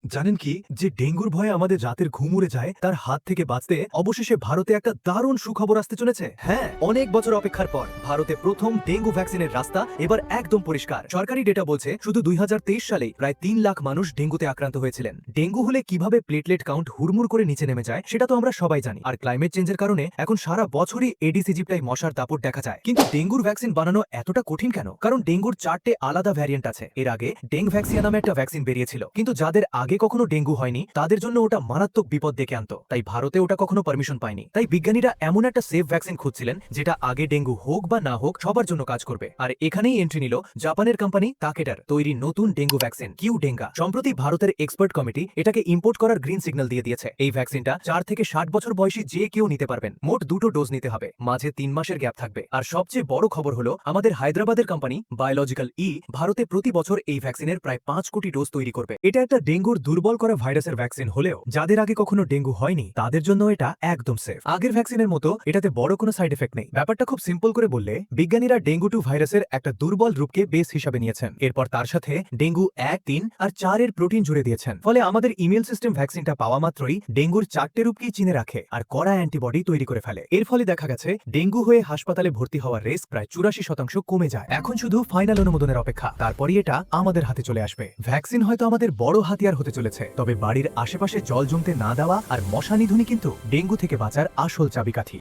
জানেন কি যে ডেঙ্গুর ভয়ে আমাদের রাতের ঘুম উড়ে যায় তার হাত থেকে বাঁচতে অবশেষে ভারতে একটা দারুণ সুখবর আসতে চলেছে। হ্যাঁ, অনেক বছর অপেক্ষার পর ভারতে প্রথম ডেঙ্গু ভ্যাকসিনের রাস্তা এবার একদম পরিষ্কার। সরকারি ডেটা বলছে শুধু 2023 সালে প্রায় 3 লাখ মানুষ ডেঙ্গুতে আক্রান্ত হয়েছিলেন। ডেঙ্গু হলে কিভাবে প্লেটলেট কাউন্ট হুড়মুড় করে নিচে নেমে যায় সেটা তো আমরা সবাই জানি। আর ক্লাইমেট চেঞ্জের কারণে এখন সারা বছরই এডিস ইজিপ্টায় মশার দাপট দেখা যায়। কিন্তু ডেঙ্গুর ভ্যাকসিন বানানো এতটা কঠিন কেন? কারণ ডেঙ্গুর 4টে আলাদা ভ্যারিয়েন্ট আছে। এর আগে ডেঙ্গ ভ্যাক্সিয়া নামে একটা ভ্যাকসিন বেরিয়েছিল, কিন্তু যাদের আগে কখনো ডেঙ্গু হয়নি তাদের জন্য ওটা মারাত্মক বিপদ ডেকে আনতো। তাই ভারতে ওটা কখনো পারমিশন পায়নি। তাই বিজ্ঞানীরা এমন একটা সেফ ভ্যাকসিন খুঁজছিলেন যেটা আগে ডেঙ্গু হোক বা না হোক সবার জন্য কাজ করবে। আর এখানেই এন্ট্রি নিল জাপানের কোম্পানি তাকেডার তৈরি নতুন ডেঙ্গু ভ্যাকসিন কিউ ডেঙ্গা। সম্প্রতি ভারতের এক্সপার্ট কমিটি এটাকে ইম্পোর্ট করার গ্রিন সিগন্যাল দিয়ে দিয়েছে। এই ভ্যাকসিনটা 4 থেকে 60 বছর বয়সী যে কেউ নিতে পারবেন। মোট 2টো ডোজ নিতে হবে, মাঝে 3 মাসের গ্যাপ থাকবে। আর সবচেয়ে বড় খবর হলো আমাদের হায়দ্রাবাদের কোম্পানি বায়োলজিক্যাল ভারতে প্রতি বছর এই ভ্যাকসিনের প্রায় 5 কোটি ডোজ তৈরি করবে। এটা একটা ডেঙ্গুর দুর্বল করা ভাইরাসের ভ্যাকসিন হলেও যাদের আগে কখনো ডেঙ্গু হয়নি তাদের জন্য এটা একদম সেফ। আগের ভ্যাকসিনের মতো এটাতে বড় কোনো সাইড এফেক্ট নেই। ব্যাপারটা খুব সিম্পল করে বললে বিজ্ঞানীরা ডেঙ্গু 2 ভাইরাসের একটা দুর্বল রূপকে বেস হিসাবে নিয়েছেন, এরপর তার সাথে ডেঙ্গু 1, 3 আর 4 এর প্রোটিন জুড়ে দিয়েছেন। ফলে আমাদের ইমিউন সিস্টেম ভ্যাকসিনটা পাওয়া মাত্রই ডেঙ্গুর 4টে রূপকেই চিনে রাখে আর কড়া অ্যান্টিবডি তৈরি করে ফেলে। এর ফলে দেখা গেছে ডেঙ্গু হয়ে হাসপাতালে ভর্তি হওয়ার রিস্ক প্রায় 84% কমে যায়। এখন শুধু ফাইনাল অনুমোদনের অপেক্ষা, তারপরই এটা আমাদের হাতে চলে আসবে। ভ্যাকসিন হয়তো আমাদের বড় হাতিয়ার হতে চলেছে, তবে বাড়ির আশেপাশে জল জমতে না দেওয়া আর মশা নিধনই কিন্তু ডেঙ্গু থেকে বাঁচার আসল চাবিকাঠি।